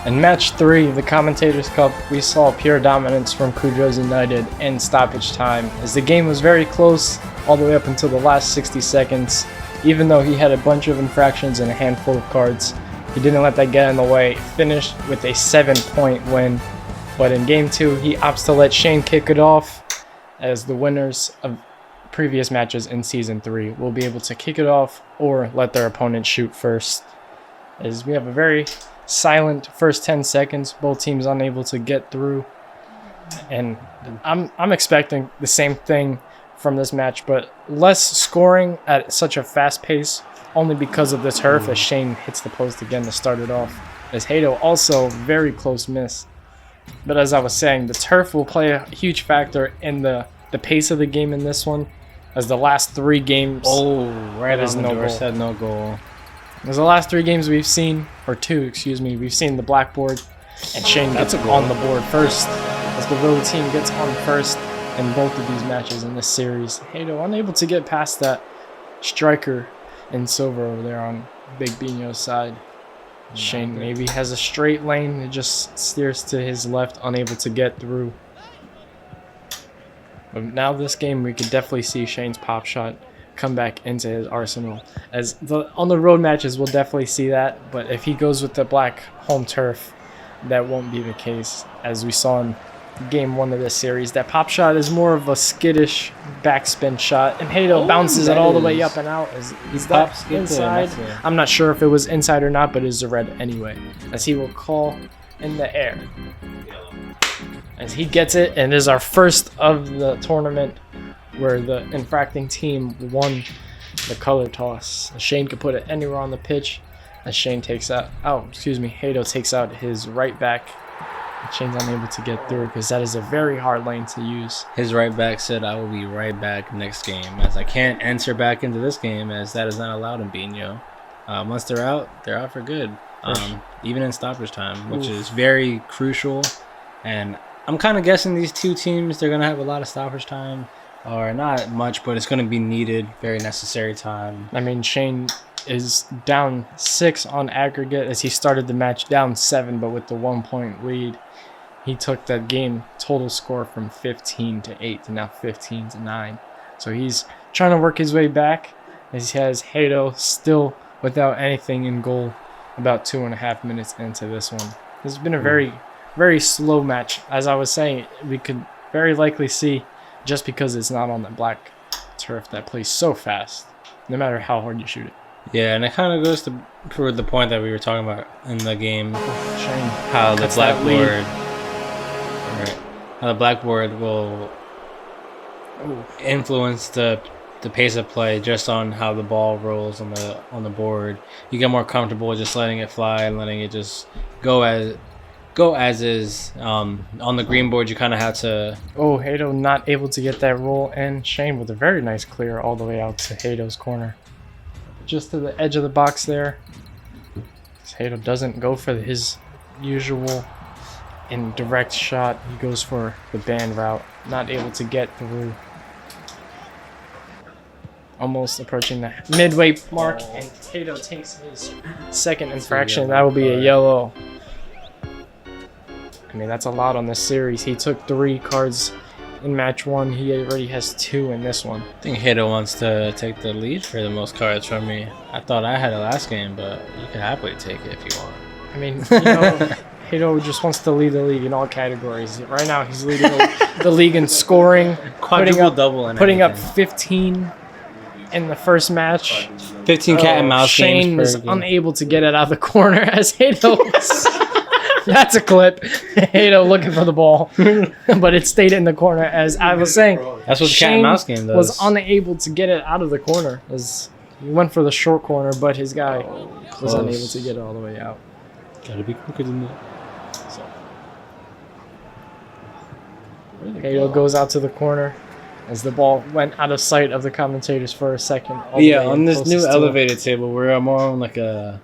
In match 3, the Commentators Cup, we saw pure dominance from Cujo's United in stoppage time, as the game was very close all the way up until the last 60 seconds. Even though he had a bunch of infractions and a handful of cards, he didn't let that get in the way, finished with a 7-point win. But in game 2, he opts to let Shane kick it off, as the winners of previous matches in Season 3 will be able to kick it off or let their opponent shoot first. As we have a very silent first 10 seconds, both teams unable to get through, and I'm expecting the same thing from this match, but less scoring at such a fast pace, only because of the turf, as Shane hits the post again to start it off, as Hayden also very close miss. But as I was saying, the turf will play a huge factor in the pace of the game in this one, as the last 3 games right on the doorstep, no goal. As the last 3 games we've seen, or 2, excuse me, we've seen the blackboard, and Shane gets on the board first, as the road team gets on first in both of these matches in this series. Hayden unable to get past that striker in silver over there on Big Binho's side. Shane maybe has a straight lane, it just steers to his left, unable to get through. But now this game, we could definitely see Shane's pop shot come back into his arsenal. As on the road matches, we'll definitely see that. But if he goes with the black home turf, that won't be the case. As we saw in game 1 of this series, that pop shot is more of a skittish backspin shot, and Hayden bounces it all the way up and out. As he's that inside. I'm not sure if it was inside or not, but it's a red anyway. As he will call in the air. As he gets it, and is our first of the tournament where the infracting team won the color toss. Shane could put it anywhere on the pitch, as Shane takes out, Hayden takes out his right back. Shane's unable to get through because that is a very hard lane to use. His right back said, "I will be right back next game," as I can't enter back into this game, as that is not allowed in Binho. Once they're out for good, even in stoppage time, which is very crucial. And I'm kind of guessing these 2 teams, they're going to have a lot of stoppage time. Or not much, but it's going to be needed. Very necessary time. I mean, Shane is down 6 on aggregate, as he started the match down 7, but with the 1-point lead, he took that game total score from 15 to 8 to now 15 to 9. So he's trying to work his way back, as he has Hayden still without anything in goal about 2.5 minutes into this one. This has been a very, very slow match. As I was saying, we could very likely see, just because it's not on the black turf that plays so fast, no matter how hard you shoot it. Yeah, and it kind of goes to prove the point that we were talking about in the game. Shane, how the blackboard will influence the pace of play just on how the ball rolls on the board. You get more comfortable just letting it fly and letting it just go as is. On the green board, you kind of have to... Hayden not able to get that roll, and Shane with a very nice clear all the way out to Hayden's corner. Just to the edge of the box there. Hayden doesn't go for his usual indirect shot. He goes for the band route. Not able to get through. Almost approaching the midway mark, and Hayden takes his second infraction. That will be a yellow. I mean, that's a lot on this series. He took 3 cards in match 1. He already has 2 in this one. I think Hayden wants to take the lead for the most cards from me. I thought I had it last game, but you can happily take it if you want. I mean, Hayden just wants to lead the league in all categories. Right now, he's leading the league in scoring, putting up 15 in the first match. 15 cat and mouse games. Shane is unable to get it out of the corner as Hayden That's a clip. Hayden looking for the ball, but it stayed in the corner. As I was saying, that's what the cat and mouse game does. Was unable to get it out of the corner. As he went for the short corner, but his guy was unable to get it all the way out. Gotta be quicker than that. Hayden goes out to the corner as the ball went out of sight of the commentators for a second. Yeah, on this new elevated table, we're more on like a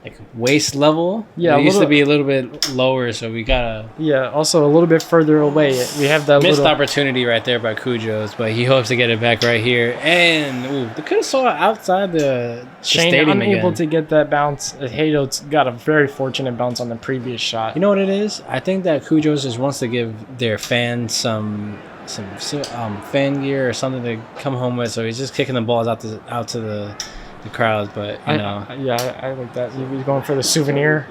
like waist level. Yeah, it used to be a little bit lower, so we gotta. Yeah, also a little bit further away. We have that missed little opportunity right there by Cujo's, but he hopes to get it back right here. And they could have saw it outside the Shane stadium unable again. to get that bounce. Haydo's got a very fortunate bounce on the previous shot. You know what it is? I think that Cujo's just wants to give their fans some fan gear or something to come home with, so he's just kicking the balls out to the crowds. But I like that. He's going for the souvenir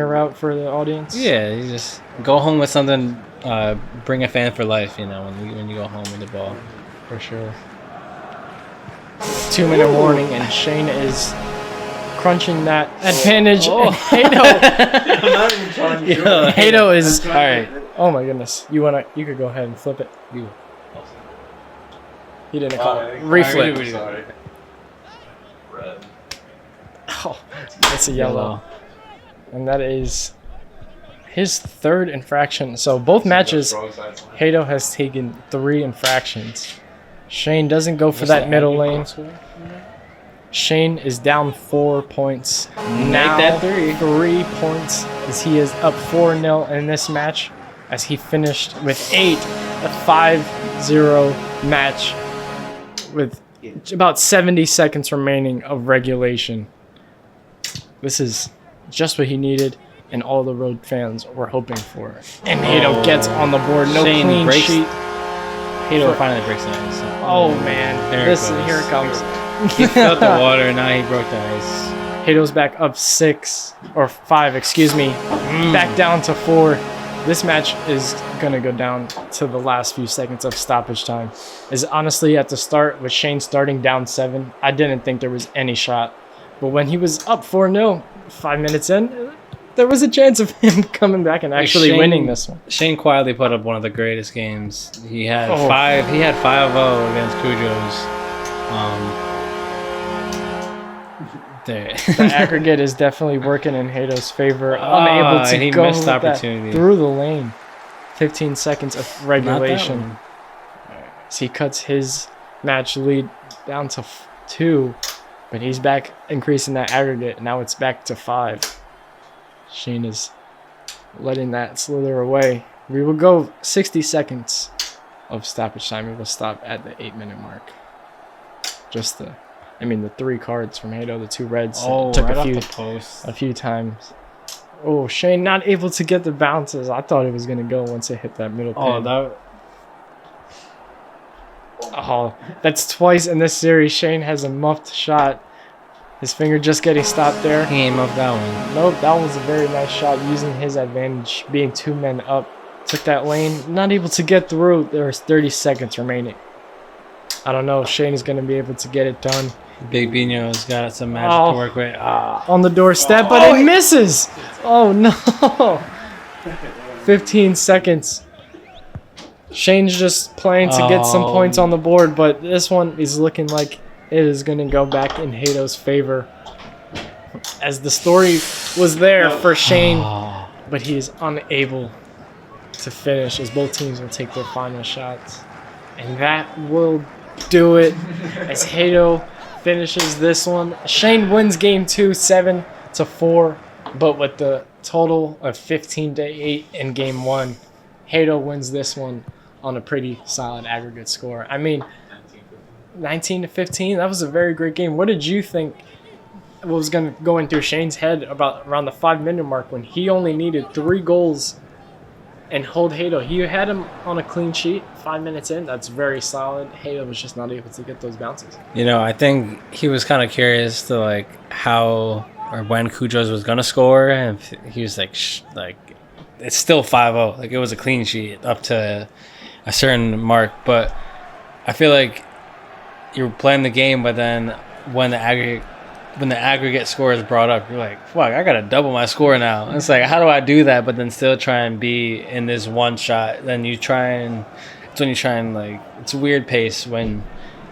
route for the audience. Yeah, you just go home with something. Bring a fan for life. When you go home with the ball. For sure. 2-minute warning, and Shane is crunching that advantage. Oh. And Haydo. I'm not even trying to do it. Haydo is I'm all trying right. Oh my goodness! You could go ahead and flip it. He didn't call it. Reflip. Sorry. Red. Oh, that's a yellow. And that is his third infraction. So both matches, Haydo has taken 3 infractions. Shane doesn't go for that middle lane. Shane is down 4 points. Now that 3. 3 points as he is up 4-0 in this match as he finished with 8, a 5-0 match with about 70 seconds remaining of regulation. This is just what he needed, and all the road fans were hoping for. And Haydo gets on the board. No Shane clean breaks- sheet. Haydo finally breaks the ice. Oh man, There it goes. here it comes. He felt the water, and now he broke the ice. Haydo's back up 5, excuse me. Back down to 4. This match is going to go down to the last few seconds of stoppage time. Is honestly at the start, with Shane starting down 7, I didn't think there was any shot. But when he was up 4-0, 5 minutes in, there was a chance of him coming back and actually winning this one. Shane quietly put up one of the greatest games. He had 5-0 against Cujo's. The aggregate is definitely working in Haydo's favor. Unable to he go missed with the that opportunity. through the lane. 15 seconds of regulation. Not So he cuts his match lead down to 2, but he's back increasing that aggregate. Now it's back to 5. Shane is letting that slither away. We will go 60 seconds of stoppage time. We will stop at the 8-minute mark. Just the 3 cards from Haydo, the 2 reds. Took right a off few the post. a few times. Oh, Shane not able to get the bounces. I thought it was going to go once it hit that middle pin. That's twice in this series. Shane has a muffed shot. His finger just getting stopped there. He ain't up that one. Nope, that was a very nice shot using his advantage, being 2 men up. Took that lane, not able to get through. There's 30 seconds remaining. I don't know if Shane is going to be able to get it done. Big Binho's got some magic to work with. On the doorstep, but it misses. Oh no. 15 seconds. Shane's just playing to get some points on the board, but this one is looking like it is going to go back in Haydo's favor. As the story was there for Shane, but he is unable to finish as both teams will take their final shots. And that will do it as Haydo finishes this one. Shane wins game 2, 7-4, but with the total of 15-8 in game 1, Haydo wins this one on a pretty solid aggregate score. 19-15. That was a very great game. What did you think was going through Shane's head about around the 5-minute mark when he only needed 3 goals and hold Haydo? He had him on a clean sheet 5 minutes in. That's very solid. Haydo was just not able to get those bounces. I think he was kind of curious to how or when Cujo's was gonna score, and he was it's still 5-0. It was a clean sheet up to a certain mark, but I feel like you're playing the game, but then when the aggregate score is brought up, you're like, fuck, I gotta double my score now. It's like, how do I do that but then still try and be in this one shot? Then it's when you try and it's a weird pace when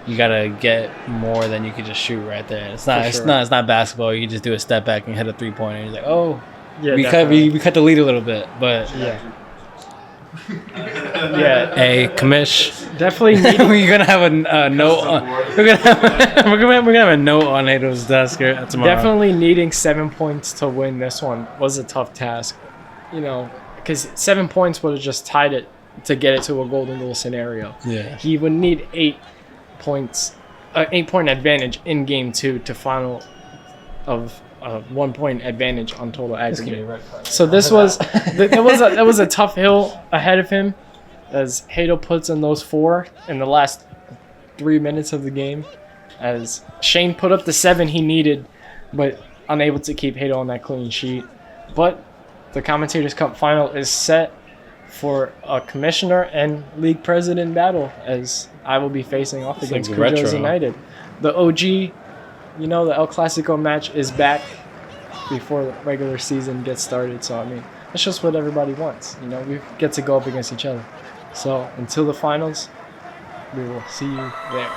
you gotta get more than you could just shoot right there. It's not basketball. You just do a step back and hit a 3-pointer. You're like, we cut the lead a little bit, but yeah. Yeah, Hey, Kamish. definitely needing, We're gonna have a note. We're gonna have a note on Ado's desk tomorrow. definitely needing 7 points to win this one was a tough task. You know, because 7 points would have just tied it to get it to a golden goal scenario. Yeah. He would need 8 points, 8-point advantage in game 2 to final of 1 point advantage on total aggregate. So this was that was a tough hill ahead of him, as Hayden puts in those 4 in the last 3 minutes of the game, as Shane put up the 7 he needed, but unable to keep Hayden on that clean sheet. But the Commentators Cup final is set for a commissioner and league president battle, as I will be facing off against like Cujo's retro. United. The OG, you know, the El Clasico match is back before the regular season gets started. So, I mean, that's just what everybody wants. You know, we get to go up against each other. So, until the finals, we will see you there.